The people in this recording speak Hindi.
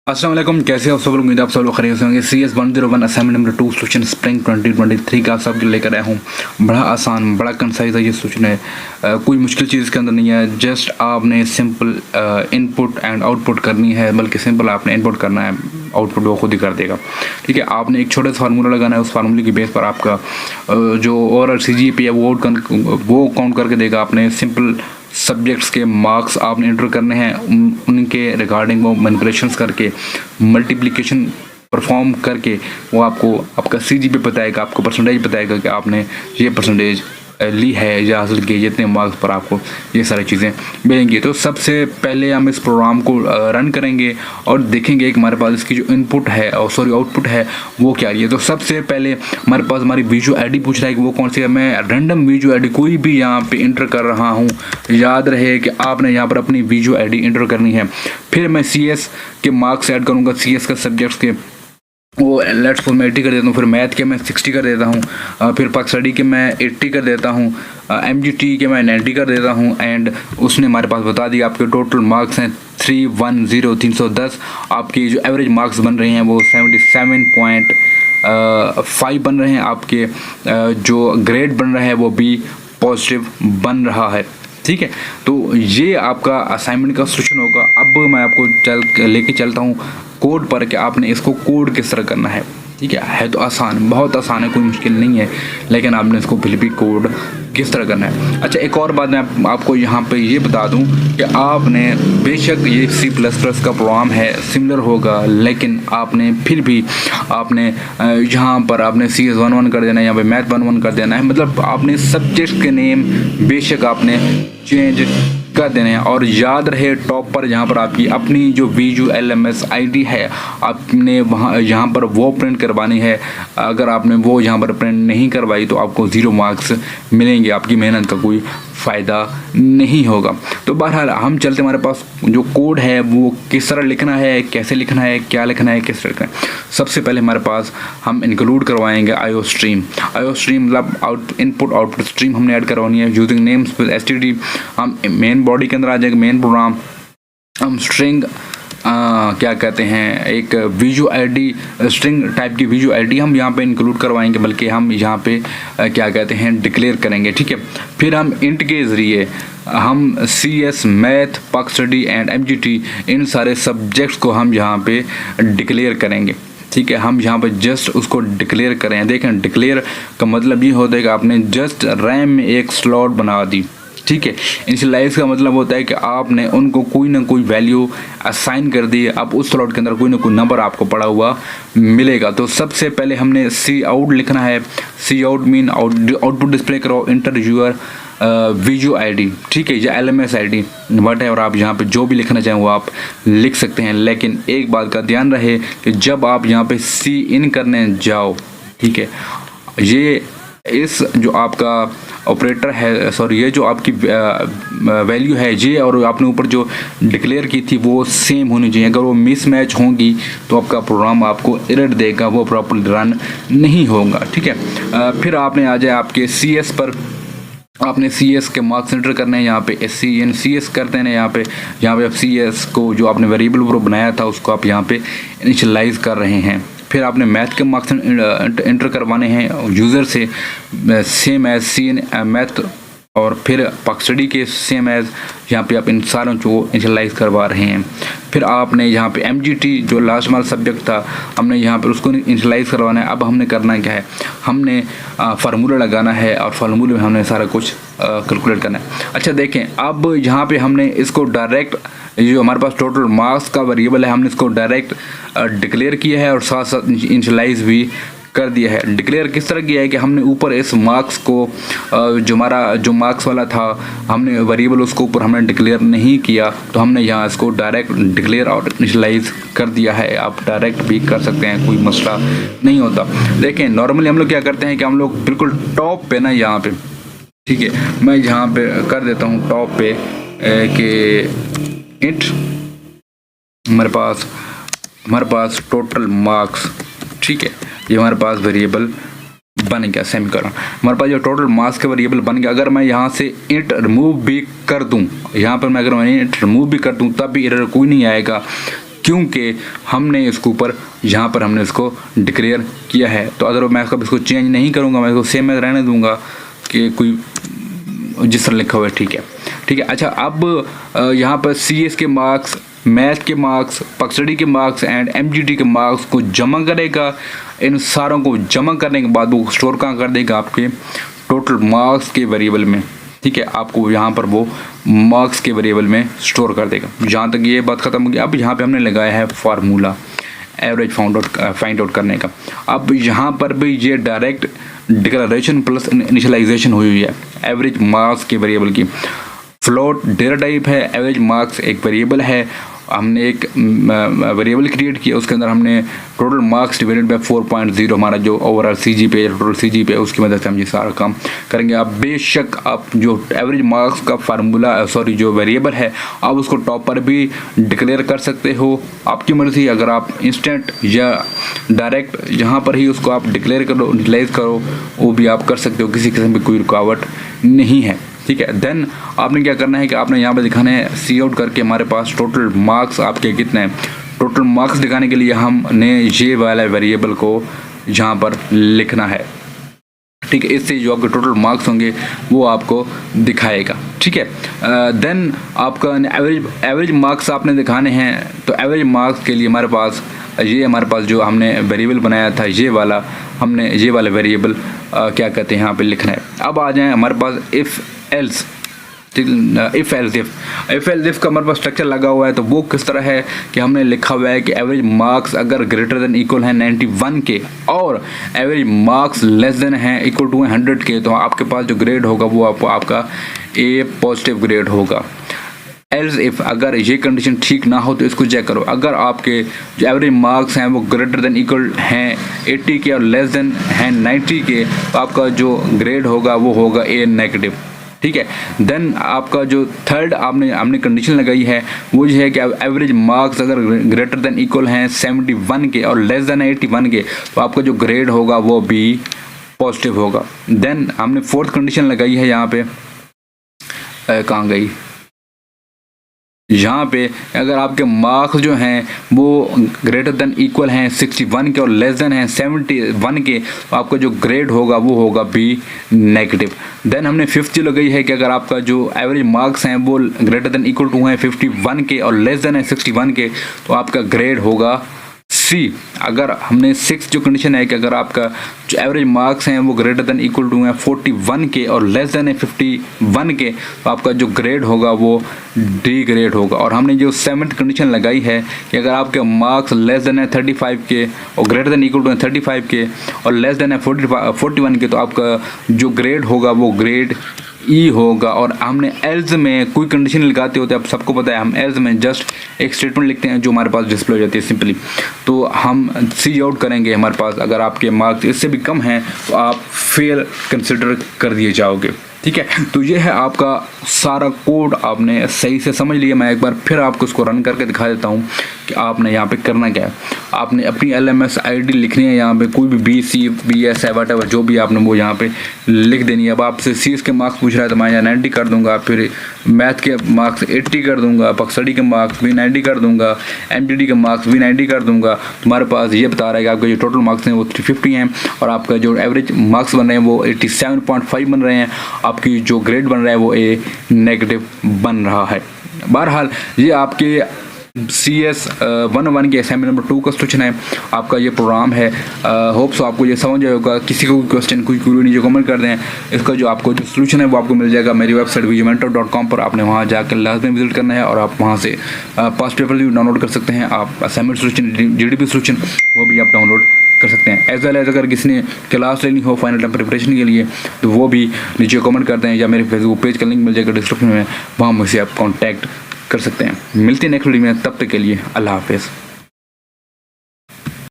अस्सलाम वालेकुम, कैसे हो सब लोग? उम्मीद आप सब लोग खैरियत से होंगे। CS 101 assignment number 2 solution spring 2023 का आप सबके लेकर आया हूँ। बड़ा आसान, बड़ा कंसाइज है ये सोल्यूशन है। कोई मुश्किल चीज़ इसके अंदर नहीं है। जस्ट आपने सिंपल इनपुट एंड आउटपुट करनी है, बल्कि सिंपल आपने इनपुट करना है, आउटपुट वो खुद ही कर देगा। ठीक है, आपने एक छोटा सा फार्मूला लगाना है। उस फार्मूले की बेस पर आपका जो ओवरऑल CGPA है वो काउंट करके देगा। आपने सिंपल सब्जेक्ट्स के मार्क्स आपने एंटर करने हैं, उनके रिगार्डिंग वो मैनिपुलेशंस करके मल्टीप्लिकेशन परफॉर्म करके वो आपको आपका CGPA बताएगा, आपको परसेंटेज बताएगा कि आपने ये परसेंटेज ली है या हासिल की, जितने मार्क्स पर आपको ये सारी चीज़ें मिलेंगी। तो सबसे पहले हम इस प्रोग्राम को रन करेंगे और देखेंगे कि हमारे पास इसकी जो इनपुट है और आउटपुट है वो क्या रही है। तो सबसे पहले हमारे पास हमारी वीडियो ID पूछ रहा है कि वो कौन सी है। मैं रैंडम वीडियो ID कोई भी यहाँ पे इंटर कर रहा हूँ। याद रहे कि आपने यहाँ पर अपनी वीडियो ID इंटर करनी है। फिर मैं CS के मार्क्स ऐड करूँगा, CS के सब्जेक्ट्स के वो लेट्स सपोज मैं 80 कर देता हूँ। फिर मैथ के मैं 60 कर देता हूँ। फिर पक स्टडी के मैं 80 कर देता हूँ। MGT के मैं 90 कर देता हूँ। एंड उसने हमारे पास बता दिया आपके टोटल मार्क्स हैं 310 आपके जो एवरेज मार्क्स बन रहे हैं वो 77.5 बन रहे हैं। आपके जो ग्रेड बन रहा है वो B पॉजिटिव बन रहा है। ठीक है, तो ये आपका असाइनमेंट का सोल्यूशन होगा। अब मैं आपको लेके चलता हूँ कोड पर कि आपने इसको कोड किस तरह करना है। ठीक है तो आसान, बहुत आसान है, कोई मुश्किल नहीं है, लेकिन आपने इसको फिर भी कोड किस तरह करना है। अच्छा, एक और बात मैं आपको यहाँ पे ये बता दूँ कि आपने बेशक ये C++ का प्रोग्राम है, सिमिलर होगा, लेकिन आपने फिर भी आपने यहाँ पर आपने CS 1 कर देना है, यहाँ पे मैथ 1 कर देना है। मतलब आपने सब्जेक्ट के नेम बेशक आपने चेंज कर देने हैं। और याद रहे टॉप पर जहाँ पर आपकी अपनी जो VU LMS ID है आपने वहाँ यहाँ पर वो प्रिंट करवानी है। अगर आपने वो यहाँ पर प्रिंट नहीं करवाई तो आपको 0 मार्क्स मिलेंगे, आपकी मेहनत का कोई फ़ायदा नहीं होगा। तो बहरहाल हम चलते, हमारे पास जो कोड है वो किस तरह लिखना है, कैसे लिखना है, क्या लिखना है, किस तरह लिखना है। सबसे पहले हमारे पास हम इंक्लूड करवाएंगे IO स्ट्रीम मतलब इनपुट आउटपुट स्ट्रीम हमने ऐड करवानी है यूजिंग नेम्स विद STD। हम मेन बॉडी के अंदर आ जाएंगे, मेन प्रोग्राम हम स्ट्रिंग क्या कहते हैं, एक वीडियो ID स्ट्रिंग टाइप की वीडियो ID हम यहाँ पे इंक्लूड करवाएंगे, बल्कि हम यहाँ पे क्या कहते हैं डिक्लेयर करेंगे। ठीक है, फिर हम इंट के ज़रिए हम CS मैथ पक स्टडी एंड MGT इन सारे सब्जेक्ट्स को हम यहाँ पे डिक्लेयर करेंगे। ठीक है, हम यहाँ पे जस्ट उसको डिक्लेयर करें। देखें, डिक्लेयर का मतलब ये होता है कि आपने जस्ट रैम में एक स्लॉट बना दी। ठीक है, इनिशियलाइज का मतलब होता है कि आपने उनको कोई ना कोई वैल्यू असाइन कर दी। अब उस स्लॉट के अंदर कोई ना कोई नंबर आपको पड़ा हुआ मिलेगा। तो सबसे पहले हमने Cout लिखना है। Cout मीन आउटपुट डिस्प्ले करो, इंटर यूर VU ID। ठीक है, या LMS ID वट है, और आप यहाँ पे जो भी लिखना चाहें वो आप लिख सकते हैं। लेकिन एक बात का ध्यान रहे कि जब आप यहाँ पे Cin करने जाओ, ठीक है, ये इस जो आपका ऑपरेटर है, सॉरी ये जो आपकी वैल्यू है ये और आपने ऊपर जो डिक्लेयर की थी वो सेम होनी चाहिए। अगर वो मिसमैच होंगी तो आपका प्रोग्राम आपको एरर देगा, वो प्रॉपर्ली रन नहीं होगा। ठीक है, फिर आपने आ जाए आपके CS पर, आपने CS के मार्क्स एंटर करने हैं। यहाँ पे CS करते हैं। यहाँ पे आप CS को जो आपने वेरिएबल पर बनाया था उसको आप यहाँ पे इनिशियलाइज कर रहे हैं। फिर आपने मैथ के मार्क्स एंटर करवाने हैं यूज़र से, सेम एज Cin मैथ, और फिर पक स्टडी के सेम एज यहाँ पे आप इन सारों को इनिशियलाइज करवा रहे हैं। फिर आपने यहाँ पे MGT जो लास्ट वाला सब्जेक्ट था हमने यहाँ पे उसको इनिशियलाइज करवाना है। अब हमने करना क्या है, हमने फार्मूला लगाना है और फार्मूले में हमने सारा कुछ कैलकुलेट करना है। अच्छा देखें, अब यहाँ पे हमने इसको डायरेक्ट जो हमारे पास टोटल मार्क्स का वेरिएबल है हमने इसको डायरेक्ट डिक्लेयर किया है और साथ साथ इनिशियलाइज भी कर दिया है। डिक्लेयर किस तरह किया है कि हमने ऊपर इस मार्क्स को जो हमारा जो मार्क्स वाला था हमने वेरिएबल उसको ऊपर हमने डिक्लेयर नहीं किया, तो हमने यहाँ इसको डायरेक्ट डिक्लेयर और इनिशियलाइज कर दिया है। आप डायरेक्ट भी कर सकते हैं, कोई मसला नहीं होता। देखें, नॉर्मली हम लोग क्या करते हैं कि हम लोग बिल्कुल टॉप पे ना यहाँ पे, ठीक है, मैं यहाँ पे कर देता हूँ टॉप पे कि इंट हमारे पास टोटल मार्क्स, ठीक है, ये हमारे पास वेरिएबल बन गया, सेमीकोलन। हमारे पास जो टोटल मार्क्स का वेरिएबल बन गया। अगर मैं यहाँ से इंट रिमूव भी कर दूँ, यहाँ पर मैं अगर मैं इंट रिमूव भी कर दूँ तब भी एरर कोई नहीं आएगा, क्योंकि हमने इसके ऊपर यहाँ पर हमने इसको डिक्लेयर किया है। तो अगर मैं इसको चेंज नहीं करूँगा, मैं इसको सेम में रहने दूँगा कि कोई जिस तरह लिखा हुआ है, ठीक है। अच्छा, अब यहाँ पर CS के मार्क्स, मैथ के मार्क्स, पक्सडी के मार्क्स एंड MGT के मार्क्स को जमा करेगा। इन सारों को जमा करने के बाद वो स्टोर कहाँ कर देगा, आपके टोटल मार्क्स के वेरिएबल में, ठीक है। आपको यहाँ पर वो मार्क्स के वेरिएबल में स्टोर कर देगा। जहाँ तक ये बात खत्म होगी, अब यहाँ पे हमने लगाया है फार्मूला एवरेज फाइंड आउट करने का। अब यहाँ पर भी ये डायरेक्ट डिक्लेरेशन प्लस इनिशियलाइजेशन हुई है एवरेज मार्क्स के वेरिएबल की। फ्लोट डेटा टाइप है, एवरेज मार्क्स एक वेरिएबल है। हमने एक वेरिएबल क्रिएट किया, उसके अंदर हमने टोटल मार्क्स डिवाइडेड बाय 4.0 हमारा जो ओवरऑल CGPA टोटल CGPA उसकी मदद से हम ये सारा काम करेंगे। आप बेशक आप जो एवरेज मार्क्स का फार्मूला जो वेरिएबल है, आप उसको टॉप पर भी डिक्लेयर कर सकते हो, आपकी मर्जी। अगर आप इंस्टेंट या डायरेक्ट यहाँ पर ही उसको आप डिक्लेयर करो, इनिशियलाइज करो, वो भी आप कर सकते हो, किसी किस्म की कोई रुकावट नहीं है, ठीक है। देन आपने क्या करना है कि आपने यहाँ पे दिखाना है सी आउट करके हमारे पास टोटल मार्क्स आपके कितने हैं। टोटल मार्क्स दिखाने के लिए हमने ये वाला वेरिएबल को यहाँ पर लिखना है, ठीक है। इससे जो आपके टोटल मार्क्स होंगे वो आपको दिखाएगा, ठीक है। देन आपका एवरेज मार्क्स आपने दिखाने हैं। तो एवरेज मार्क्स के लिए हमारे पास जो हमने वेरिएबल बनाया था, ये वाला वेरिएबल क्या कहते हैं यहाँ पे लिखना है। अब आ जाएं हमारे पास इफ़ एल्स का हमारे पास स्ट्रक्चर लगा हुआ है। तो वो किस तरह है कि हमने लिखा हुआ है कि एवरेज मार्क्स अगर ग्रेटर देन इक्वल है 91 के और एवरेज मार्क्स लेस देन है इक्वल टू 100 के, तो आपके पास जो ग्रेड होगा वो आपका A पॉजिटिव ग्रेड होगा। एल्स इफ अगर ये कंडीशन ठीक ना हो तो इसको चेक करो। अगर आपके जो एवरेज मार्क्स हैं वो ग्रेटर देन इक्वल हैं 80 के और लेस देन हैं 90 के, तो आपका जो ग्रेड होगा वो होगा A नेगेटिव, ठीक है। देन आपका जो थर्ड हमने कंडीशन लगाई है वो ये है कि एवरेज मार्क्स अगर ग्रेटर देन इक्वल हैं 71 के और लेस देन 81 के, तो आपका जो ग्रेड होगा वो B पॉजिटिव होगा। देन हमने फोर्थ कंडीशन लगाई है यहाँ पे, कहाँ गई, यहाँ पे अगर आपके मार्क्स जो हैं वो ग्रेटर देन इक्वल हैं 61 के और लेस देन हैं 71 के, तो आपका जो ग्रेड होगा वो होगा B नेगेटिव। देन हमने फिफ्थ जो लगाई है कि अगर आपका जो एवरेज मार्क्स हैं वो ग्रेटर देन इक्वल टू हैं 51 के और लेस देन है 61 के, तो आपका ग्रेड होगा C। अगर हमने सिक्स जो कंडीशन है कि अगर आपका जो एवरेज मार्क्स हैं वो ग्रेटर देन इक्वल टू हैं 41 के और लेस देन है 51 के, तो आपका जो ग्रेड होगा वो D ग्रेड होगा। और हमने जो सेवन्थ कंडीशन लगाई है कि अगर आपके मार्क्स लेस देन है 35 के और ग्रेटर देन इक्वल टू है 35 के और लेस देन है 41 के, तो आपका जो ग्रेड होगा वो ग्रेड E होगा। और हमने एल्स में कोई कंडीशन लगाते होते हैं, आप सबको पता है, हम एल्स में जस्ट एक स्टेटमेंट लिखते हैं जो हमारे पास डिस्प्ले हो जाती है सिंपली। तो हम सी आउट करेंगे हमारे पास अगर आपके मार्क्स इससे भी कम हैं तो आप फेल कंसिडर कर दिए जाओगे, ठीक है। तो ये है आपका सारा कोड, आपने सही से समझ लिया। मैं एक बार फिर आपको इसको रन करके दिखा देता हूँ कि आपने यहाँ पे करना क्या है। आपने अपनी LMS ID लिखनी है, यहाँ पे कोई भी BC BS है वट जो भी आपने वो यहाँ पे लिख देनी है। अब आपसे CS के मार्क्स पूछ रहा है तो मैं यहाँ 90 कर दूंगा, फिर मैथ के मार्क्स 80 कर दूंगा, पक्सडी के मार्क्स भी 90 कर दूंगा, MGT के मार्क्स भी 90 कर दूंगा। तुम्हारे पास ये बता रहा है कि आपके जो टोटल मार्क्स हैं वो 350 हैं और आपका जो एवरेज मार्क्स बन रहे हैं वो 87.5 बन रहे हैं, आपकी जो ग्रेड बन रहा है वो A नेगेटिव बन रहा है। बहरहाल ये आपके CS 101 के असाइनमेंट नंबर 2 का सॉल्यूशन है, आपका ये प्रोग्राम है। होप सो आपको ये समझ आया होगा। किसी को कोई क्वेश्चन कोई क्वेरी नीचे कमेंट कर दें, इसका जो आपको जो सॉल्यूशन है वो आपको मिल जाएगा मेरी वेबसाइट visiomentor.com पर। आपने वहाँ जाकर लाजमी विजिट करना है और आप वहाँ से पास्ट पेपर भी डाउनलोड कर सकते हैं। आप असाइनमेंट सॉल्यूशन GDP सॉल्यूशन वो भी आप डाउनलोड कर सकते हैं। एज वेल एज अगर किसी ने क्लास लेनी हो फाइनल टाइम प्रिपरेशन के लिए तो वो भी नीचे कमेंट करते हैं या मेरे फेसबुक पेज का लिंक मिल जाएगा डिस्क्रिप्शन में, वहाँ मुझसे आप कॉन्टैक्ट कर सकते हैं। मिलते हैं नेक्स्ट वीडियो में, तब तक के लिए अल्लाह हाफिज़।